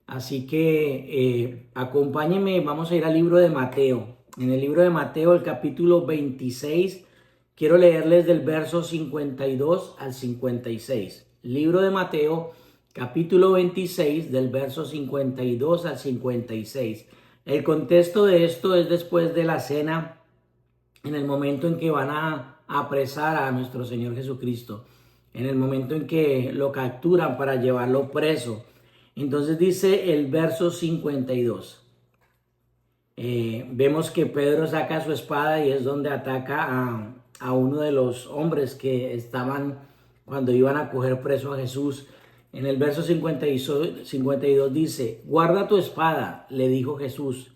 Así que acompáñenme, vamos a ir al libro de Mateo. En el libro de Mateo, el capítulo 26, quiero leerles del verso 52 al 56. Libro de Mateo, capítulo 26, del verso 52 al 56. El contexto de esto es después de la cena, en el momento en que van a apresar a nuestro Señor Jesucristo, en el momento en que lo capturan para llevarlo preso. Entonces dice el verso 52. Vemos que Pedro saca su espada y es donde ataca a uno de los hombres que estaban cuando iban a coger preso a Jesús. En el verso 52 dice: guarda tu espada, le dijo Jesús.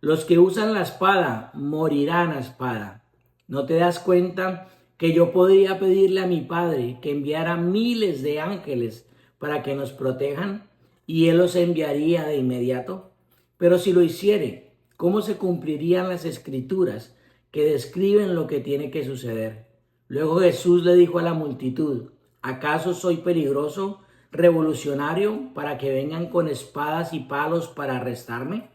Los que usan la espada morirán a espada. ¿No te das cuenta que yo podría pedirle a mi Padre que enviara miles de ángeles para que nos protejan y Él los enviaría de inmediato? Pero si lo hiciere, ¿cómo se cumplirían las escrituras que describen lo que tiene que suceder? Luego Jesús le dijo a la multitud: ¿acaso soy peligroso, revolucionario, para que vengan con espadas y palos para arrestarme?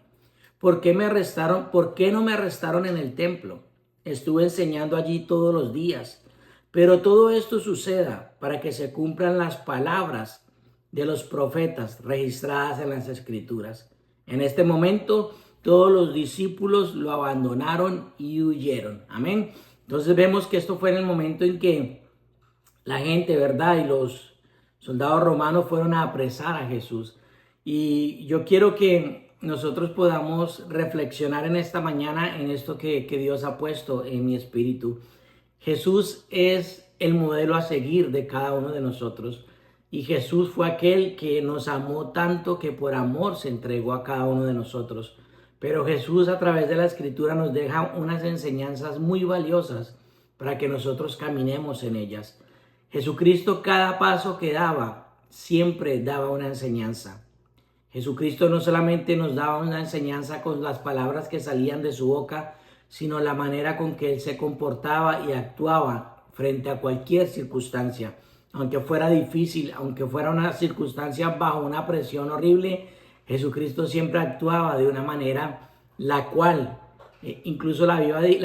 ¿Por qué me arrestaron? ¿Por qué no me arrestaron en el templo? Estuve enseñando allí todos los días. Pero todo esto suceda para que se cumplan las palabras de los profetas registradas en las Escrituras. En este momento, todos los discípulos lo abandonaron y huyeron. Amén. Entonces vemos que esto fue en el momento en que la gente, ¿verdad? Y los soldados romanos fueron a apresar a Jesús. Y yo quiero que nosotros podamos reflexionar en esta mañana en esto que Dios ha puesto en mi espíritu. Jesús es el modelo a seguir de cada uno de nosotros. Y Jesús fue aquel que nos amó tanto que por amor se entregó a cada uno de nosotros. Pero Jesús a través de la Escritura nos deja unas enseñanzas muy valiosas para que nosotros caminemos en ellas. Jesucristo, cada paso que daba, siempre daba una enseñanza. Jesucristo no solamente nos daba una enseñanza con las palabras que salían de su boca, sino la manera con que Él se comportaba y actuaba frente a cualquier circunstancia. Aunque fuera difícil, aunque fuera una circunstancia bajo una presión horrible, Jesucristo siempre actuaba de una manera la cual, incluso la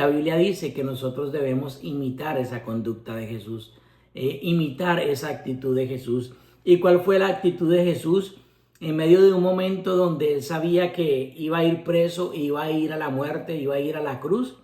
Biblia dice que nosotros debemos imitar esa conducta de Jesús, imitar esa actitud de Jesús. ¿Y cuál fue la actitud de Jesús? En medio de un momento donde él sabía que iba a ir preso, iba a ir a la muerte, iba a ir a la cruz.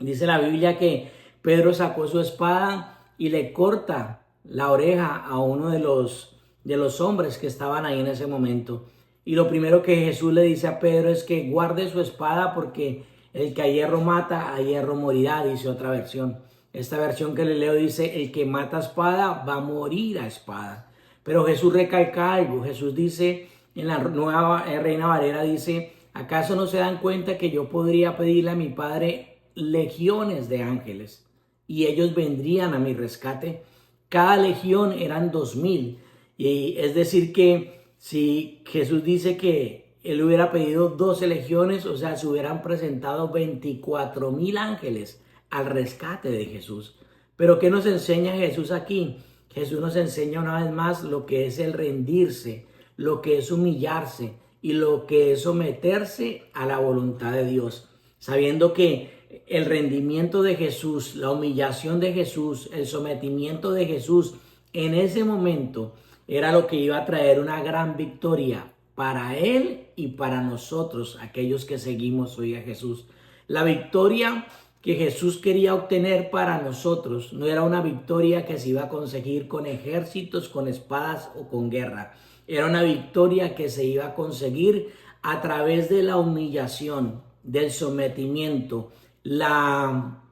Dice la Biblia que Pedro sacó su espada y le corta la oreja a uno de los hombres que estaban ahí en ese momento. Y lo primero que Jesús le dice a Pedro es que guarde su espada porque el que a hierro mata, a hierro morirá, dice otra versión. Esta versión que le leo dice: el que mata a espada va a morir a espada. Pero Jesús recalca algo. Jesús dice, en la nueva Reina Valera dice: ¿acaso no se dan cuenta que yo podría pedirle a mi Padre legiones de ángeles y ellos vendrían a mi rescate? Cada legión eran 2000. Y es decir que si Jesús dice que él hubiera pedido 12 legiones, o sea, se hubieran presentado 24,000 ángeles al rescate de Jesús. Pero ¿qué nos enseña Jesús aquí? Jesús nos enseña una vez más lo que es el rendirse, lo que es humillarse y lo que es someterse a la voluntad de Dios, sabiendo que el rendimiento de Jesús, la humillación de Jesús, el sometimiento de Jesús en ese momento era lo que iba a traer una gran victoria para Él y para nosotros, aquellos que seguimos hoy a Jesús. La victoria que Jesús quería obtener para nosotros no era una victoria que se iba a conseguir con ejércitos, con espadas o con guerra. Era una victoria que se iba a conseguir a través de la humillación, del sometimiento, la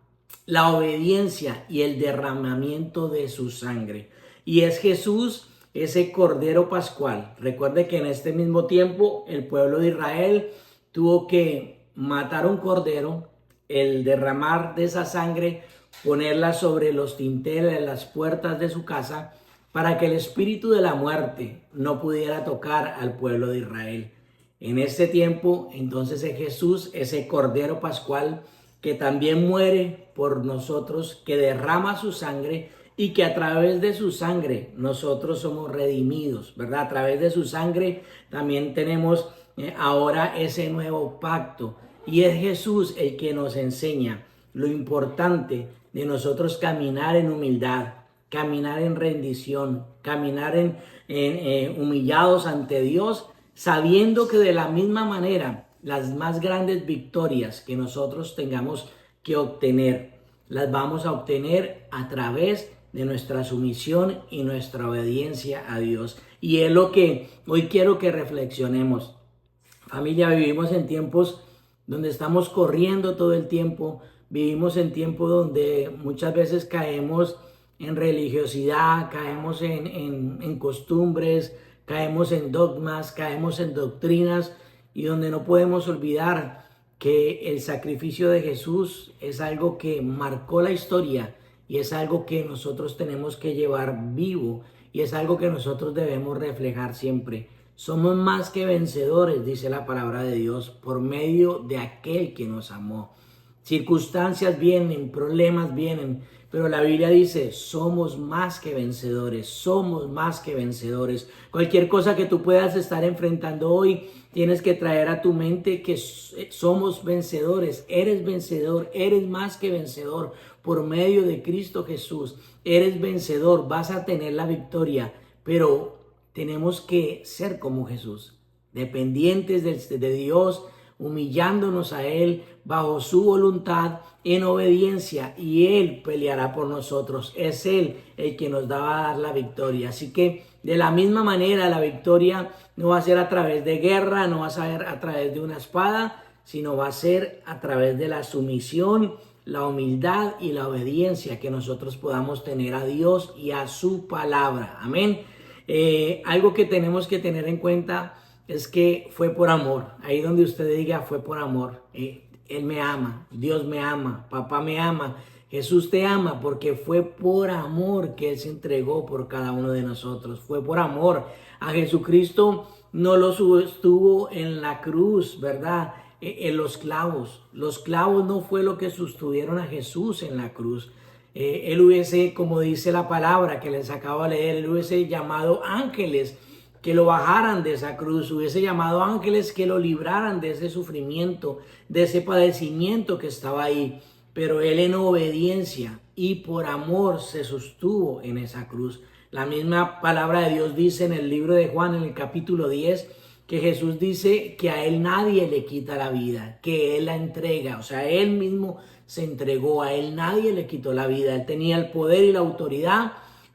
obediencia y el derramamiento de su sangre. Y es Jesús, ese Cordero Pascual. Recuerde que en este mismo tiempo el pueblo de Israel tuvo que matar un cordero, el derramar de esa sangre, ponerla sobre los dinteles de las puertas de su casa para que el espíritu de la muerte no pudiera tocar al pueblo de Israel. En este tiempo, entonces, es Jesús, ese Cordero Pascual, que también muere por nosotros, que derrama su sangre y que a través de su sangre nosotros somos redimidos, ¿verdad? A través de su sangre también tenemos ahora ese nuevo pacto, y es Jesús el que nos enseña lo importante de nosotros caminar en humildad, caminar en rendición, caminar humillados ante Dios, sabiendo que de la misma manera las más grandes victorias que nosotros tengamos que obtener, las vamos a obtener a través de nuestra sumisión y nuestra obediencia a Dios. Y es lo que hoy quiero que reflexionemos. Familia, vivimos en tiempos donde estamos corriendo todo el tiempo, vivimos en tiempos donde muchas veces caemos en religiosidad, caemos en costumbres, caemos en dogmas, caemos en doctrinas, y donde no podemos olvidar que el sacrificio de Jesús es algo que marcó la historia y es algo que nosotros tenemos que llevar vivo y es algo que nosotros debemos reflejar siempre. Somos más que vencedores, dice la palabra de Dios, por medio de aquel que nos amó. Circunstancias vienen, problemas vienen, pero la Biblia dice, somos más que vencedores, somos más que vencedores. Cualquier cosa que tú puedas estar enfrentando hoy, tienes que traer a tu mente que somos vencedores, eres más que vencedor por medio de Cristo Jesús. Eres vencedor, vas a tener la victoria, pero tenemos que ser como Jesús, dependientes de Dios, humillándonos a Él bajo su voluntad en obediencia, y Él peleará por nosotros. Es Él el que nos va a dar la victoria. Así que de la misma manera la victoria no va a ser a través de guerra, no va a ser a través de una espada, sino va a ser a través de la sumisión, la humildad y la obediencia que nosotros podamos tener a Dios y a su palabra. Amén. Algo que tenemos que tener en cuenta es que fue por amor. Ahí donde usted diga fue por amor. Él me ama, Dios me ama, papá me ama, Jesús te ama, porque fue por amor que Él se entregó por cada uno de nosotros. Fue por amor. A Jesucristo no lo sostuvo en la cruz, ¿verdad? En los clavos. Los clavos no fue lo que sostuvieron a Jesús en la cruz. Él hubiese, como dice la palabra que les acabo de leer, Él hubiese llamado ángeles que lo bajaran de esa cruz, hubiese llamado ángeles que lo libraran de ese sufrimiento, de ese padecimiento que estaba ahí. Pero Él en obediencia y por amor se sostuvo en esa cruz. La misma palabra de Dios dice en el libro de Juan, en el capítulo 10, que Jesús dice que a Él nadie le quita la vida, que Él la entrega. O sea, Él mismo se entregó, a Él nadie le quitó la vida. Él tenía el poder y la autoridad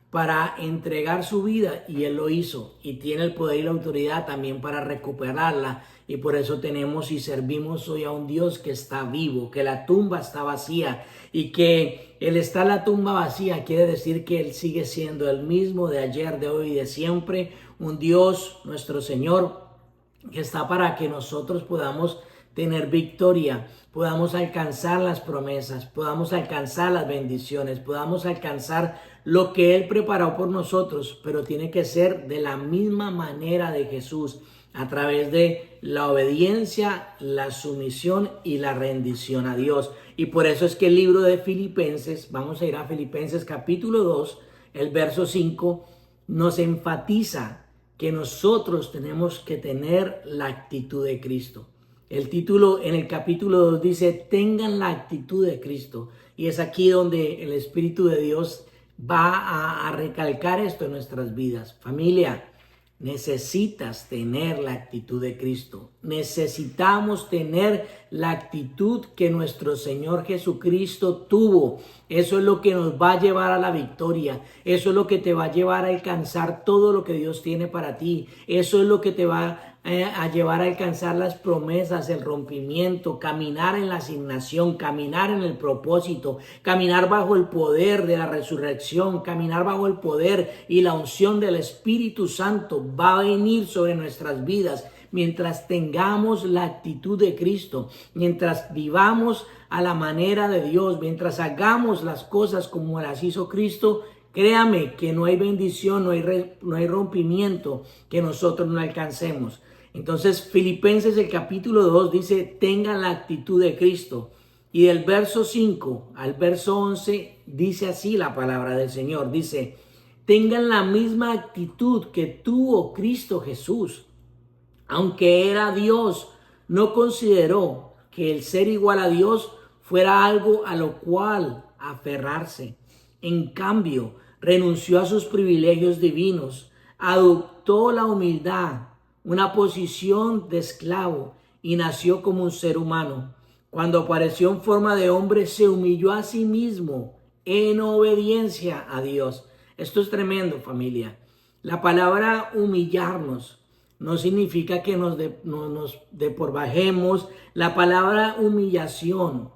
para entregar su vida, y Él lo hizo, y tiene el poder y la autoridad también para recuperarla. Y por eso tenemos y servimos hoy a un Dios que está vivo, que la tumba está vacía, y que Él está en la tumba vacía quiere decir que Él sigue siendo el mismo de ayer, de hoy y de siempre. Un Dios, nuestro Señor, que está para que nosotros podamos tener victoria, podamos alcanzar las promesas, podamos alcanzar las bendiciones, podamos alcanzar lo que Él preparó por nosotros, pero tiene que ser de la misma manera de Jesús, a través de la obediencia, la sumisión y la rendición a Dios. Y por eso es que el libro de Filipenses, vamos a ir a Filipenses capítulo 2, el verso 5, nos enfatiza que nosotros tenemos que tener la actitud de Cristo. El título en el capítulo 2 dice, tengan la actitud de Cristo. Y es aquí donde el Espíritu de Dios va a recalcar esto en nuestras vidas. Familia, necesitas tener la actitud de Cristo. Necesitamos tener la actitud que nuestro Señor Jesucristo tuvo. Eso es lo que nos va a llevar a la victoria. Eso es lo que te va a llevar a alcanzar todo lo que Dios tiene para ti. Eso es lo que te va a llevar a alcanzar las promesas, el rompimiento, caminar en la asignación, caminar en el propósito, caminar bajo el poder de la resurrección, caminar bajo el poder y la unción del Espíritu Santo va a venir sobre nuestras vidas mientras tengamos la actitud de Cristo, mientras vivamos a la manera de Dios, mientras hagamos las cosas como las hizo Cristo. Créame que no hay bendición, no hay rompimiento que nosotros no alcancemos. Entonces, Filipenses el capítulo 2 dice, tengan la actitud de Cristo. Y del verso 5 al verso 11 dice así la palabra del Señor. Dice, tengan la misma actitud que tuvo Cristo Jesús. Aunque era Dios, no consideró que el ser igual a Dios fuera algo a lo cual aferrarse. En cambio, renunció a sus privilegios divinos, adoptó la humildad, una posición de esclavo, y nació como un ser humano. Cuando apareció en forma de hombre, se humilló a sí mismo en obediencia a Dios. Esto es tremendo, familia. La palabra humillarnos no significa que nos deporbajemos. La palabra humillación,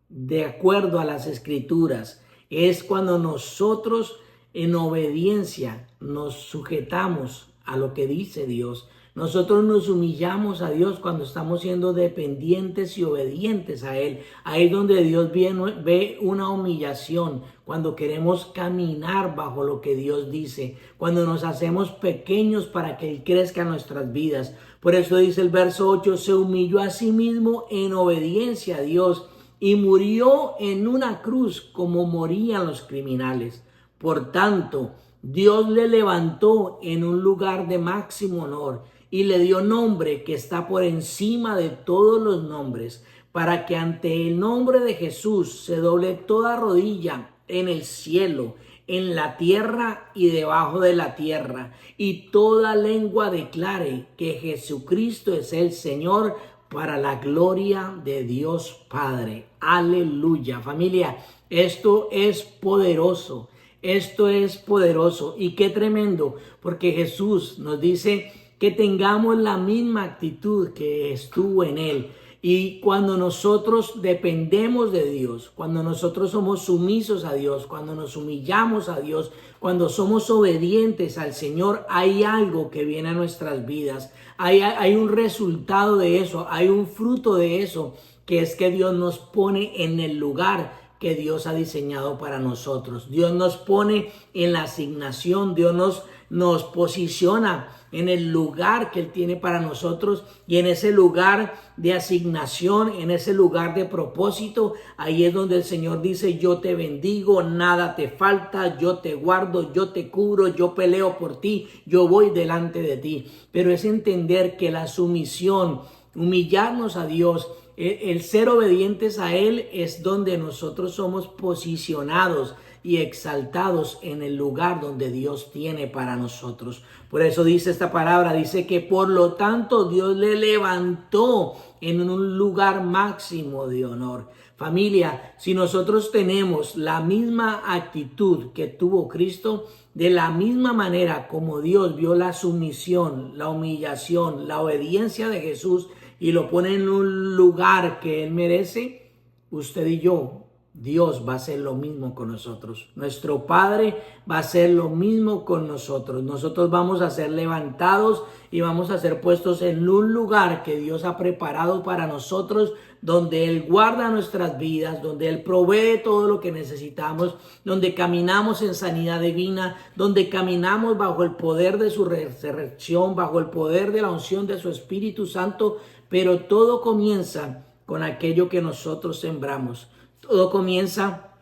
de acuerdo a las Escrituras, es cuando nosotros en obediencia nos sujetamos a lo que dice Dios. Nosotros nos humillamos a Dios cuando estamos siendo dependientes y obedientes a Él. Ahí es donde Dios ve una humillación, cuando queremos caminar bajo lo que Dios dice, cuando nos hacemos pequeños para que Él crezca en nuestras vidas. Por eso dice el verso 8, se humilló a sí mismo en obediencia a Dios y murió en una cruz como morían los criminales. Por tanto, Dios le levantó en un lugar de máximo honor y le dio nombre que está por encima de todos los nombres, para que ante el nombre de Jesús se doble toda rodilla en el cielo, en la tierra y debajo de la tierra, y toda lengua declare que Jesucristo es el Señor, para la gloria de Dios Padre. Aleluya, familia. Esto es poderoso. Esto es poderoso y qué tremendo, porque Jesús nos dice que tengamos la misma actitud que estuvo en Él. Y cuando nosotros dependemos de Dios, cuando nosotros somos sumisos a Dios, cuando nos humillamos a Dios, cuando somos obedientes al Señor, hay algo que viene a nuestras vidas. Hay un resultado de eso, hay un fruto de eso, que es que Dios nos pone en el lugar que Dios ha diseñado para nosotros. Dios nos pone en la asignación, Dios nos posiciona en el lugar que Él tiene para nosotros, y en ese lugar de asignación, en ese lugar de propósito, ahí es donde el Señor dice, yo te bendigo, nada te falta, yo te guardo, yo te cubro, yo peleo por ti, yo voy delante de ti. Pero es entender que la sumisión, humillarnos a Dios, el ser obedientes a Él, es donde nosotros somos posicionados y exaltados en el lugar donde Dios tiene para nosotros. Por eso dice esta palabra, dice que por lo tanto Dios le levantó en un lugar máximo de honor. Familia, si nosotros tenemos la misma actitud que tuvo Cristo, de la misma manera como Dios vio la sumisión, la humillación, la obediencia de Jesús y lo pone en un lugar que Él merece, usted y yo, Dios va a hacer lo mismo con nosotros. Nuestro Padre va a hacer lo mismo con nosotros. Nosotros vamos a ser levantados y vamos a ser puestos en un lugar que Dios ha preparado para nosotros, donde Él guarda nuestras vidas, donde Él provee todo lo que necesitamos, donde caminamos en sanidad divina, donde caminamos bajo el poder de su resurrección, bajo el poder de la unción de su Espíritu Santo. Pero todo comienza con aquello que nosotros sembramos. Todo comienza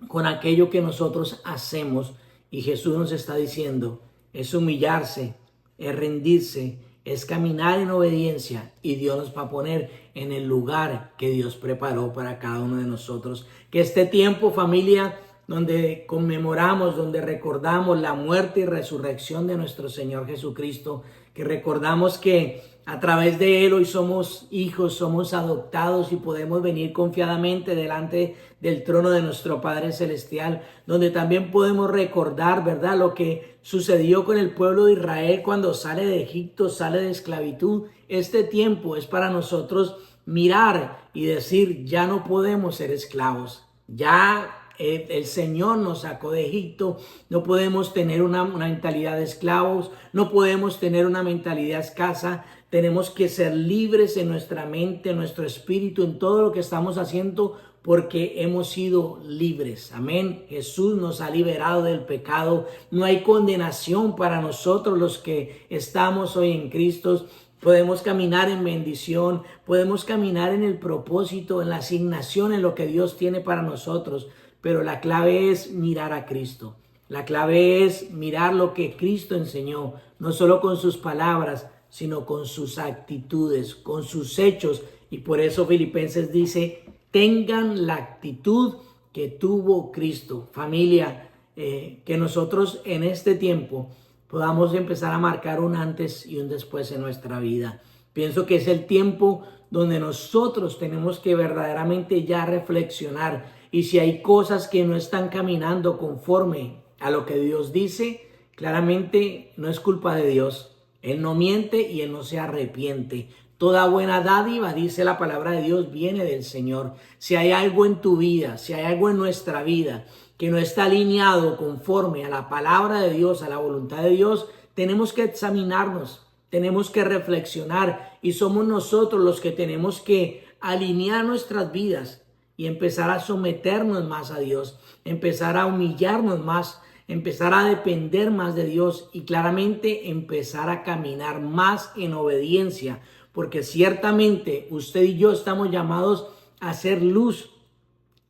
con aquello que nosotros hacemos, y Jesús nos está diciendo, es humillarse, es rendirse, es caminar en obediencia, y Dios nos va a poner en el lugar que Dios preparó para cada uno de nosotros. Que este tiempo, familia, donde conmemoramos, donde recordamos la muerte y resurrección de nuestro Señor Jesucristo, que recordamos que a través de Él hoy somos hijos, somos adoptados y podemos venir confiadamente delante del trono de nuestro Padre Celestial, donde también podemos recordar, ¿verdad?, lo que sucedió con el pueblo de Israel cuando sale de Egipto, sale de esclavitud. Este tiempo es para nosotros mirar y decir, ya no podemos ser esclavos, ya el Señor nos sacó de Egipto, no podemos tener una mentalidad de esclavos, no podemos tener una mentalidad escasa. Tenemos que ser libres en nuestra mente, en nuestro espíritu, en todo lo que estamos haciendo, porque hemos sido libres. Amén. Jesús nos ha liberado del pecado. No hay condenación para nosotros los que estamos hoy en Cristo. podemos caminar en bendición, podemos caminar en el propósito, en la asignación, en lo que Dios tiene para nosotros. Pero la clave es mirar a Cristo. La clave es mirar lo que Cristo enseñó, no solo con sus palabras, sino con sus actitudes, con sus hechos. Y por eso Filipenses dice, tengan la actitud que tuvo Cristo. Familia, que nosotros en este tiempo podamos empezar a marcar un antes y un después en nuestra vida. Pienso que es el tiempo donde nosotros tenemos que verdaderamente ya reflexionar. Y si hay cosas que no están caminando conforme a lo que Dios dice, claramente no es culpa de Dios. Él no miente y Él no se arrepiente. Toda buena dádiva, dice la palabra de Dios, viene del Señor. Si hay algo en tu vida, si hay algo en nuestra vida que no está alineado conforme a la palabra de Dios, a la voluntad de Dios, tenemos que examinarnos, tenemos que reflexionar y somos nosotros los que tenemos que alinear nuestras vidas y empezar a someternos más a Dios, empezar a humillarnos más, empezar a depender más de Dios y claramente empezar a caminar más en obediencia, porque ciertamente usted y yo estamos llamados a hacer luz.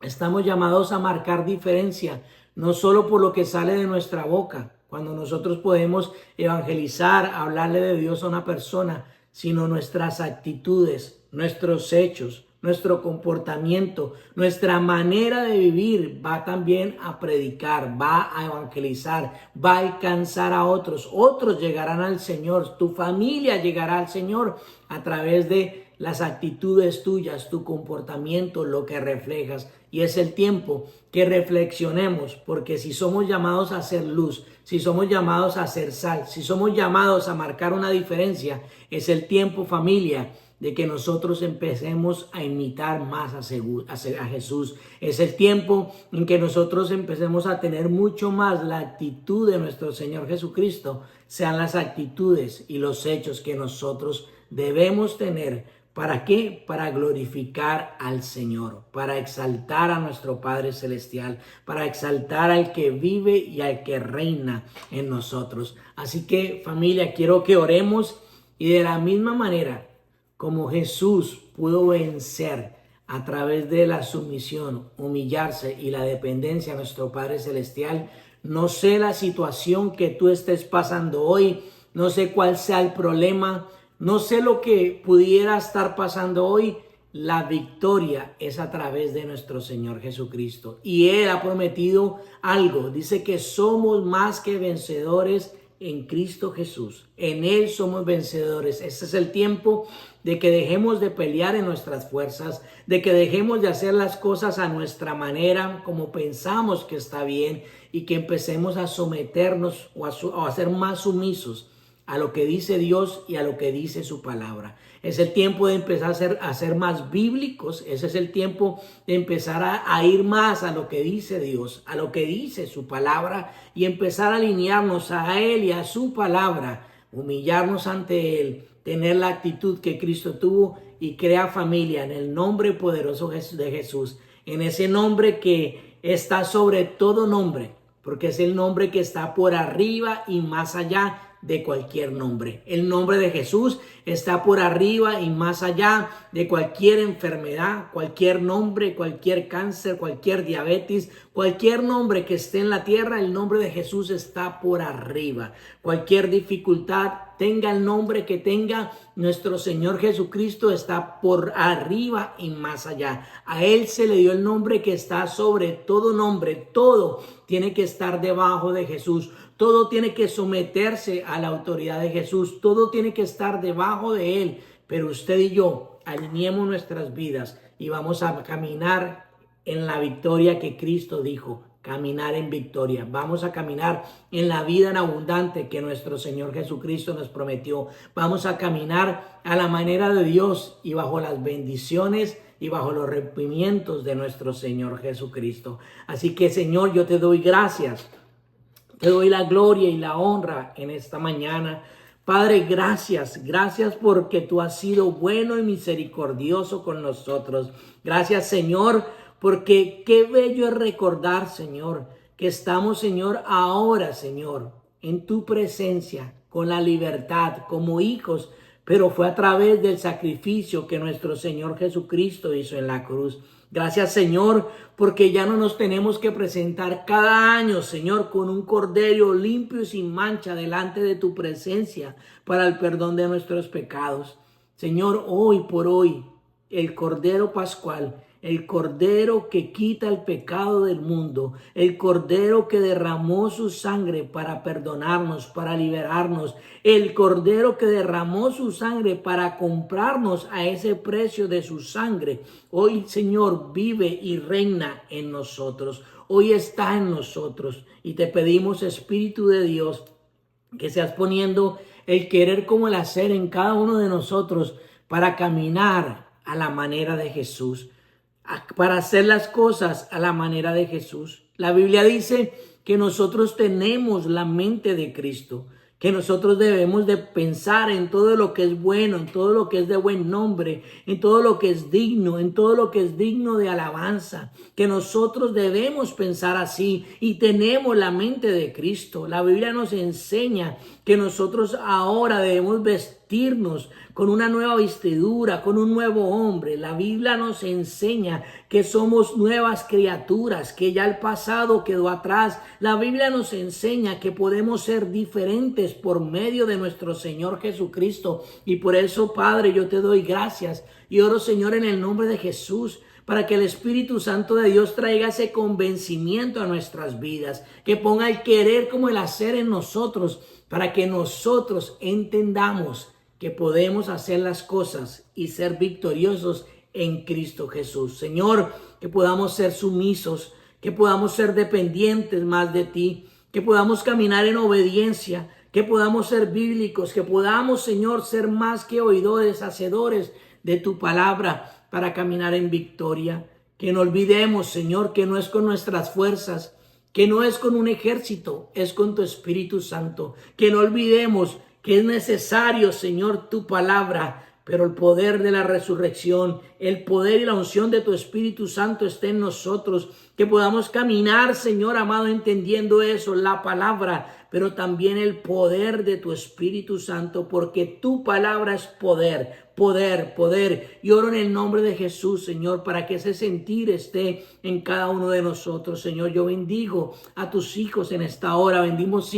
Estamos llamados a marcar diferencia, no solo por lo que sale de nuestra boca, cuando nosotros podemos evangelizar, hablarle de Dios a una persona, sino nuestras actitudes, nuestros hechos, nuestro comportamiento, nuestra manera de vivir va también a predicar, va a evangelizar, va a alcanzar a otros. Otros llegarán al Señor, tu familia llegará al Señor a través de las actitudes tuyas, tu comportamiento, lo que reflejas. Y es el tiempo que reflexionemos, porque si somos llamados a hacer luz, si somos jesús a hacer sal, si somos llamados a marcar una diferencia, es el tiempo, familia, de que nosotros empecemos a imitar más a Jesús. Es el tiempo en que nosotros empecemos a tener mucho más la actitud de nuestro Señor Jesucristo, sean las actitudes y los hechos que nosotros debemos tener. ¿Para qué? Para glorificar al Señor, para exaltar a nuestro Padre Celestial, para exaltar al que vive y al que reina en nosotros. Así que, familia, quiero que oremos y de la misma manera como Jesús pudo vencer a través de la sumisión, humillarse y la dependencia a nuestro Padre Celestial, no sé la situación que tú estés pasando hoy, no sé cuál sea el problema, no sé lo que pudiera estar pasando hoy. La victoria es a través de nuestro Señor Jesucristo. Y Él ha prometido algo. Dice que somos más que vencedores en Cristo Jesús. En Él somos vencedores. Este es el tiempo de que dejemos de pelear en nuestras fuerzas, de que dejemos de hacer las cosas a nuestra manera, como pensamos que está bien, y que empecemos a someternos o a ser más sumisos a lo que dice Dios y a lo que dice su palabra. Es el tiempo de empezar a ser más bíblicos. Ese es el tiempo de empezar a ir más a lo que dice Dios, a lo que dice su palabra, y empezar a alinearnos a Él y a su palabra, humillarnos ante Él, tener la actitud que Cristo tuvo, y crea familia en el nombre poderoso de Jesús, en ese nombre que está sobre todo nombre, porque es el nombre que está por arriba y más allá de cualquier nombre. El nombre de Jesús está por arriba y más allá de cualquier enfermedad, cualquier nombre, cualquier cáncer, cualquier diabetes, cualquier nombre que esté en la tierra. El nombre de Jesús está por arriba. Cualquier dificultad, tenga el nombre que tenga, nuestro Señor Jesucristo está por arriba y más allá. A Él se le dio el nombre que está sobre todo nombre. Todo tiene que estar debajo de Jesús. Todo tiene que someterse a la autoridad de Jesús. Todo tiene que estar debajo de Él. Pero usted y yo alineemos nuestras vidas y vamos a caminar en la victoria que Cristo dijo. Caminar en victoria. Vamos a caminar en la vida en abundante que nuestro Señor Jesucristo nos prometió. Vamos a caminar a la manera de Dios y bajo las bendiciones y bajo los rompimientos de nuestro Señor Jesucristo. Así que, Señor, yo te doy gracias. Te doy la gloria y la honra en esta mañana. Padre, gracias porque tú has sido bueno y misericordioso con nosotros. Gracias, Señor, porque qué bello es recordar, Señor, que estamos, Señor, ahora, Señor, en tu presencia, con la libertad, como hijos, pero fue a través del sacrificio que nuestro Señor Jesucristo hizo en la cruz. Gracias, Señor, porque ya no nos tenemos que presentar cada año, Señor, con un cordero limpio y sin mancha delante de tu presencia para el perdón de nuestros pecados. Señor, hoy por hoy, el Cordero Pascual, el Cordero que quita el pecado del mundo, el Cordero que derramó su sangre para perdonarnos, para liberarnos, el Cordero que derramó su sangre para comprarnos a ese precio de su sangre. Hoy, Señor, vive y reina en nosotros. Hoy está en nosotros y te pedimos, Espíritu de Dios, que seas poniendo el querer como el hacer en cada uno de nosotros para caminar a la manera de Jesús, para hacer las cosas a la manera de Jesús. La Biblia dice que nosotros tenemos la mente de Cristo, que nosotros debemos de pensar en todo lo que es bueno, en todo lo que es de buen nombre, en todo lo que es digno, en todo lo que es digno de alabanza, que nosotros debemos pensar así y tenemos la mente de Cristo. La Biblia nos enseña que nosotros ahora debemos vestirnos con una nueva vestidura, con un nuevo hombre. La Biblia nos enseña que somos nuevas criaturas, que ya el pasado quedó atrás. La Biblia nos enseña que podemos ser diferentes por medio de nuestro Señor Jesucristo. Y por eso, Padre, yo te doy gracias y oro, Señor, en el nombre de Jesús, para que el Espíritu Santo de Dios traiga ese convencimiento a nuestras vidas, que ponga el querer como el hacer en nosotros, para que nosotros entendamos que podemos hacer las cosas y ser victoriosos en Cristo Jesús. Señor, que podamos ser sumisos, que podamos ser dependientes más de ti, que podamos caminar en obediencia, que podamos ser bíblicos, que podamos, Señor, ser más que oidores, hacedores de tu palabra para caminar en victoria. Que no olvidemos, Señor, que no es con nuestras fuerzas, que no es con un ejército, es con tu Espíritu Santo. Que no olvidemos que es necesario, Señor, tu palabra, pero el poder de la resurrección, el poder y la unción de tu Espíritu Santo esté en nosotros, que podamos caminar, Señor amado, entendiendo eso, la palabra, pero también el poder de tu Espíritu Santo, porque tu palabra es poder, poder, poder. Y oro en el nombre de Jesús, Señor, para que ese sentir esté en cada uno de nosotros. Señor, yo bendigo a tus hijos en esta hora, bendimos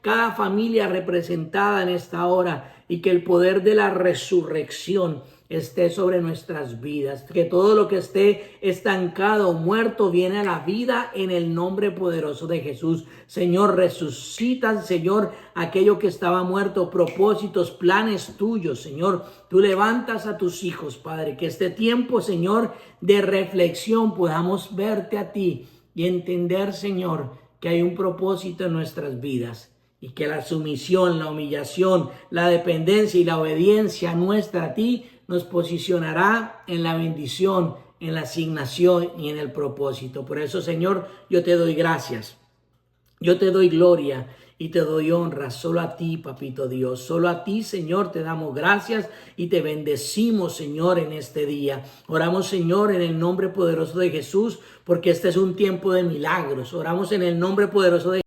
cada familia representada en esta hora, y que el poder de la resurrección esté sobre nuestras vidas, que todo lo que esté estancado o muerto viene a la vida en el nombre poderoso de Jesús. Señor, resucita, Señor, aquello que estaba muerto, propósitos, planes tuyos, Señor. Tú levantas a tus hijos, Padre, que este tiempo, Señor, de reflexión podamos verte a ti y entender, Señor, que hay un propósito en nuestras vidas. Y que la sumisión, la humillación, la dependencia y la obediencia nuestra a ti nos posicionará en la bendición, en la asignación y en el propósito. Por eso, Señor, yo te doy gracias. Yo te doy gloria y te doy honra. Solo a ti, Papito Dios. Solo a ti, Señor, te damos gracias y te bendecimos, Señor, en este día. Oramos, Señor, en el nombre poderoso de Jesús, porque este es un tiempo de milagros. Oramos en el nombre poderoso de